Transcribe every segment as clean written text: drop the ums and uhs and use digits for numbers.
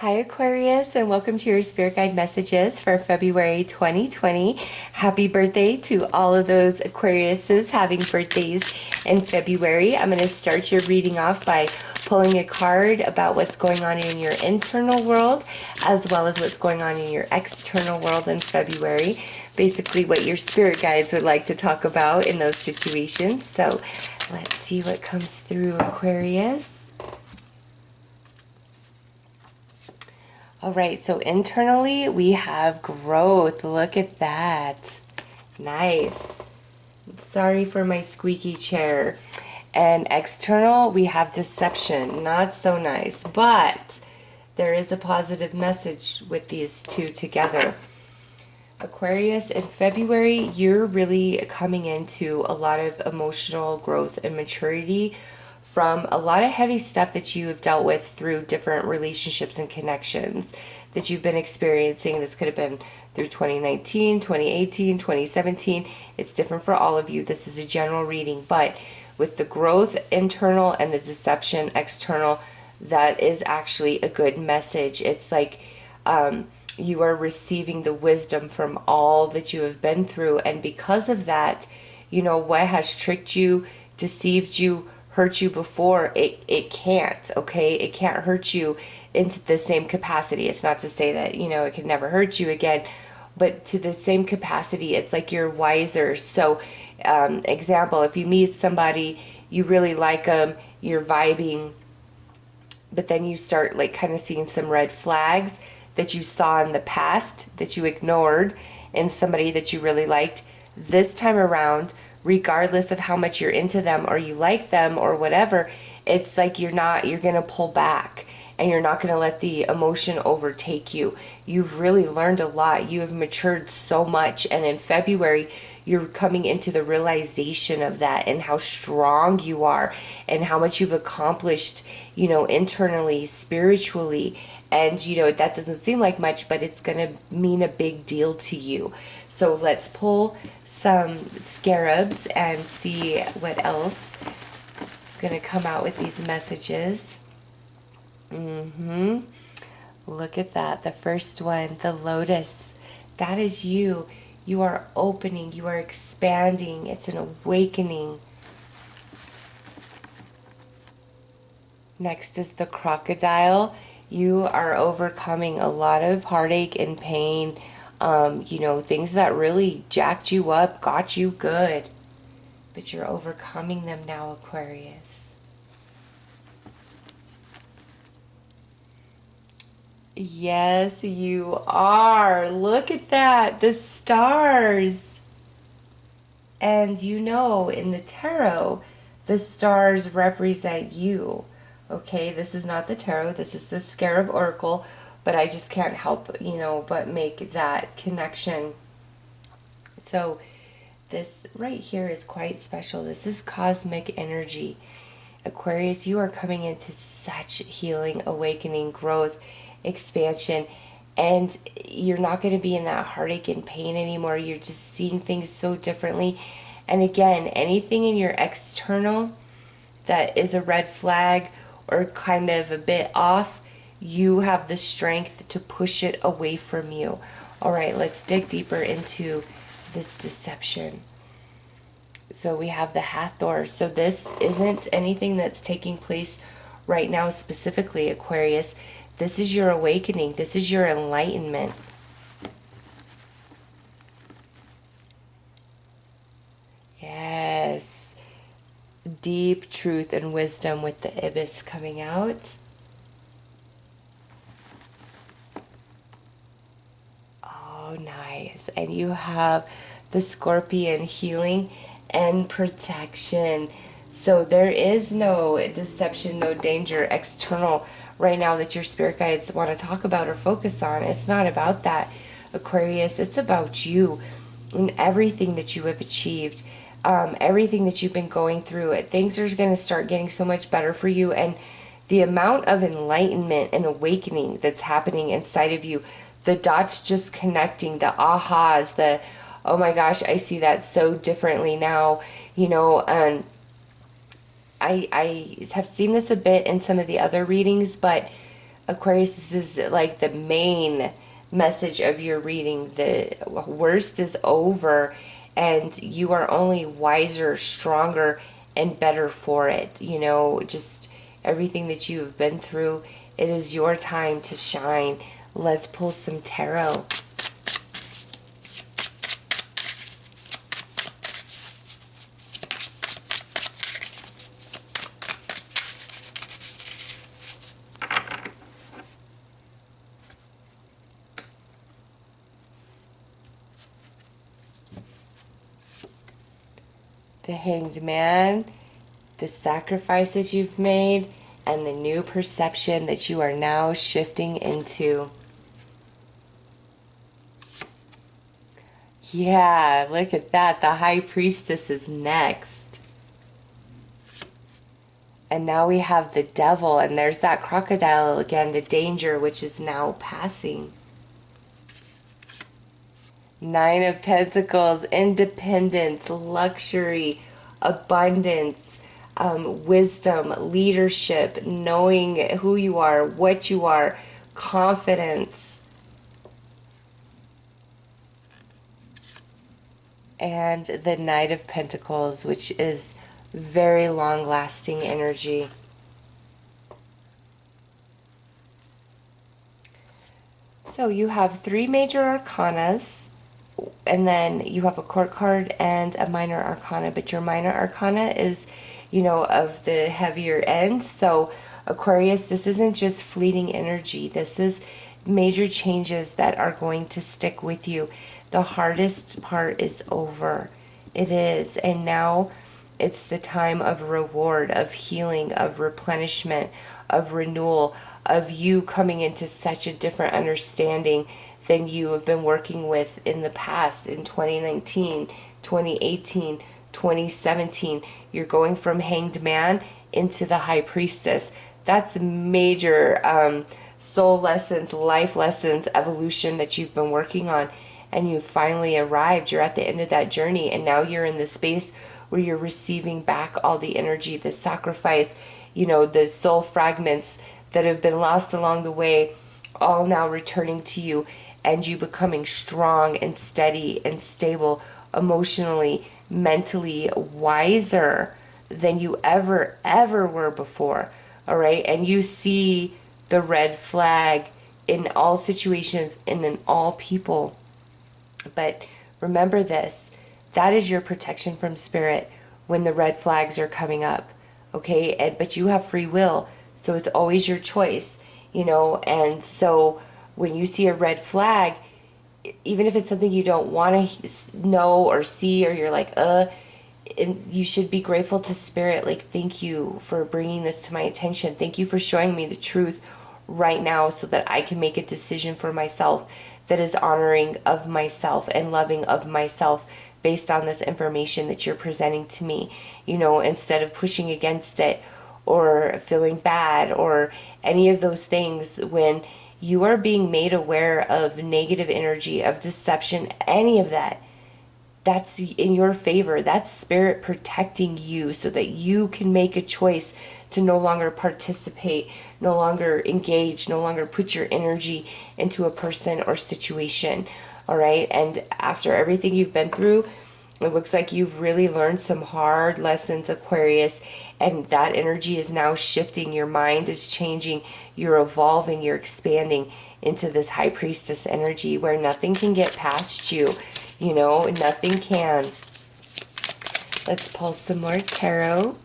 Hi Aquarius, and welcome to your Spirit Guide messages for February 2020. Happy birthday to all of those Aquariuses having birthdays in February. I'm going to start your reading off by pulling a card about what's going on in your internal world as well as what's going on in your external world in February. Basically what your spirit guides would like to talk about in those situations. So let's see what comes through, Aquarius. All right, so internally we have growth. Look at that. Nice. Sorry for my squeaky chair. And external, we have deception. Not so nice, but there is a positive message with these two together. Aquarius, in February, you're really coming into a lot of emotional growth and maturity from a lot of heavy stuff that you have dealt with through different relationships and connections that you've been experiencing. This could have been through 2019, 2018, 2017. It's different for all of you. This is a general reading, but with the growth internal and the deception external, that is actually a good message. It's like you are receiving the wisdom from all that you have been through, and because of that, you know, what has tricked you, deceived you, hurt you before, it can't, okay? It can't hurt you into the same capacity. It's not to say that, you know, it can never hurt you again, but to the same capacity, it's like you're wiser. So, example, if you meet somebody, you really like them, you're vibing, but then you start like kind of seeing some red flags that you saw in the past that you ignored in somebody that you really liked. This time around, regardless of how much you're into them or you like them or whatever, it's like you're going to pull back and you're not going to let the emotion overtake you. You've really learned a lot. You have matured so much, and in February you're coming into the realization of that and how strong you are and how much you've accomplished, you know, internally, spiritually. And, you know, that doesn't seem like much, but it's going to mean a big deal to you. So let's pull some scarabs and see what else is going to come out with these messages. Look at that. The first one, the lotus. That is you. You are opening. You are expanding. It's an awakening. Next is the crocodile. You are overcoming a lot of heartache and pain. You know, things that really jacked you up, got you good. But you're overcoming them now, Aquarius. Yes, you are. Look at that. The stars. And you know, in the tarot, the stars represent you. Okay, this is not the tarot. This is the Scarab Oracle. But I just can't help, you know, but make that connection. So this right here is quite special. This is cosmic energy. Aquarius, you are coming into such healing, awakening, growth, expansion, and you're not going to be in that heartache and pain anymore. You're just seeing things so differently. And again, anything in your external that is a red flag or kind of a bit off, you have the strength to push it away from you. All right, let's dig deeper into this deception. So we have the Hathor. So this isn't anything that's taking place right now specifically, Aquarius. This is your awakening. This is your enlightenment. Yes. Deep truth and wisdom with the Ibis coming out. Oh, nice. And you have the Scorpion, healing and protection. So there is no deception, no danger external right now that your spirit guides want to talk about or focus on. It's not about that, Aquarius. It's about you and everything that you have achieved, everything that you've been going through. Things are going to start getting so much better for you, and the amount of enlightenment and awakening that's happening inside of you, the dots just connecting, the ahas, the oh my gosh, I see that so differently now, you know. And I have seen this a bit in some of the other readings, but Aquarius, this is like the main message of your reading. The worst is over, and you are only wiser, stronger, and better for it. You know, just everything that you've been through, it is your time to shine. Let's pull some tarot. The Hanged Man, the sacrifices you've made, and the new perception that you are now shifting into. Yeah, look at that. The High Priestess is next. And now we have the Devil, and there's that crocodile again, the danger, which is now passing. Nine of Pentacles, independence, luxury, abundance, wisdom, leadership, knowing who you are, what you are, confidence. And the Knight of Pentacles, which is very long-lasting energy. So you have 3 major arcanas, and then you have a court card and a minor arcana, but your minor arcana is, you know, of the heavier end. So Aquarius, this isn't just fleeting energy. This is major changes that are going to stick with you. The hardest part is over. It is. And now it's the time of reward, of healing, of replenishment, of renewal, of you coming into such a different understanding than you have been working with in the past, in 2019, 2018, 2017. You're going from Hanged Man into the High Priestess. That's major soul lessons, life lessons, evolution that you've been working on. And you finally arrived. You're at the end of that journey. And now you're in the space where you're receiving back all the energy, the sacrifice, you know, the soul fragments that have been lost along the way, all now returning to you, and you becoming strong and steady and stable, emotionally, mentally wiser than you ever were before. All right. And you see the red flag in all situations and in all people. But remember this, that is your protection from spirit when the red flags are coming up. Okay. But you have free will. So it's always your choice, you know. And so when you see a red flag, even if it's something you don't want to know or see, or you're like, and you should be grateful to spirit. Like, thank you for bringing this to my attention. Thank you for showing me the truth right now so that I can make a decision for myself that is honoring of myself and loving of myself based on this information that you're presenting to me, you know, instead of pushing against it or feeling bad or any of those things. When you are being made aware of negative energy, of deception, any of that, that's in your favor. That's spirit protecting you so that you can make a choice to no longer participate, no longer engage, no longer put your energy into a person or situation. All right. And after everything you've been through, it looks like you've really learned some hard lessons, Aquarius, and that energy is now shifting. Your mind is changing. You're evolving. You're expanding into this High Priestess energy where nothing can get past you. You know, nothing can. Let's pull some more tarot.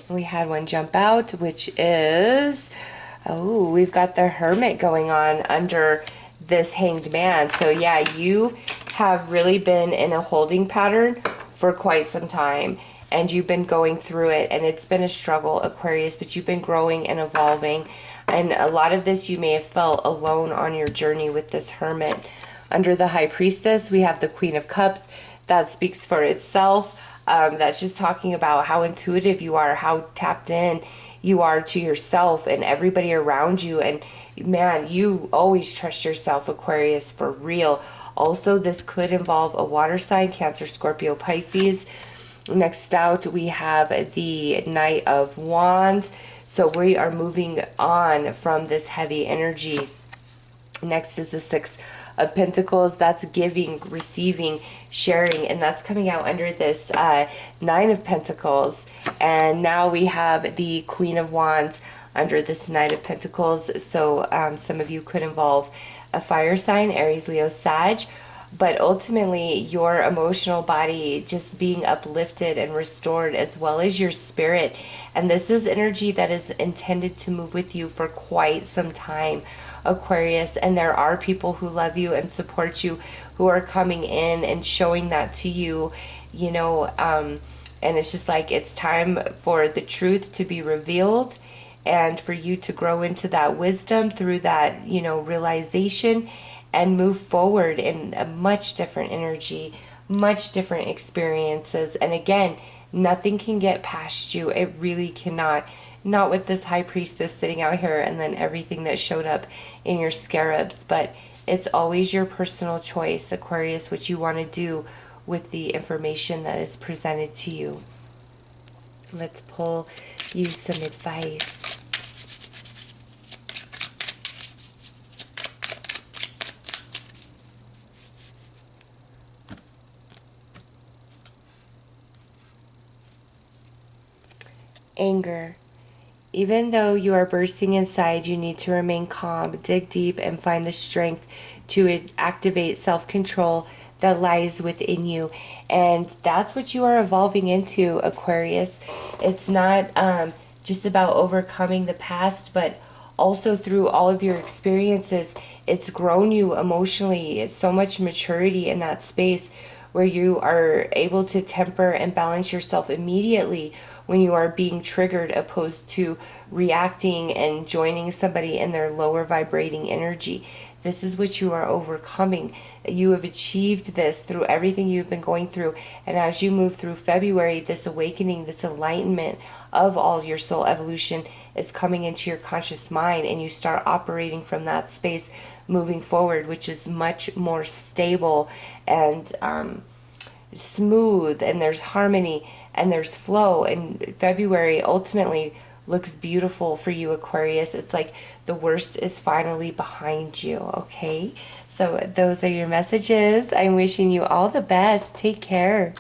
We had one jump out, which is, oh, we've got the Hermit going on under this Hanged Man. So yeah, you have really been in a holding pattern for quite some time, and you've been going through it, and it's been a struggle, Aquarius, but you've been growing and evolving. And a lot of this you may have felt alone on your journey with this Hermit. Under the High Priestess, we have the Queen of Cups. That speaks for itself. That's just talking about how intuitive you are, how tapped in you are to yourself and everybody around you. And man, you always trust yourself, Aquarius, for real. Also, this could involve a water sign, Cancer, Scorpio, Pisces. Next out, we have the Knight of Wands. So we are moving on from this heavy energy. Next is the Six of Pentacles. That's giving, receiving, sharing, and that's coming out under this Nine of Pentacles. And now we have the Queen of Wands under this Knight of Pentacles. So some of you could involve a fire sign, Aries, Leo, Sag. But ultimately, your emotional body just being uplifted and restored, as well as your spirit. And this is energy that is intended to move with you for quite some time, Aquarius. And there are people who love you and support you, who are coming in and showing that to you, you know. And it's just like, it's time for the truth to be revealed, and for you to grow into that wisdom through that, you know, realization, and move forward in a much different energy, much different experiences. And again, nothing can get past you. It really cannot. Not with this High Priestess sitting out here and then everything that showed up in your scarabs. But it's always your personal choice, Aquarius, what you want to do with the information that is presented to you. Let's pull you some advice. Anger. Even though you are bursting inside, you need to remain calm, dig deep, and find the strength to activate self-control that lies within you. And that's what you are evolving into, Aquarius. It's not just about overcoming the past, but also through all of your experiences, it's grown you emotionally. It's so much maturity in that space where you are able to temper and balance yourself immediately when you are being triggered, opposed to reacting and joining somebody in their lower vibrating energy. This is what you are overcoming. You have achieved this through everything you've been going through. And as you move through February, this awakening, this enlightenment of all your soul evolution is coming into your conscious mind, and you start operating from that space moving forward, which is much more stable and smooth, and there's harmony and there's flow. And February ultimately looks beautiful for you, Aquarius. It's like the worst is finally behind you, okay? So those are your messages. I'm wishing you all the best. Take care.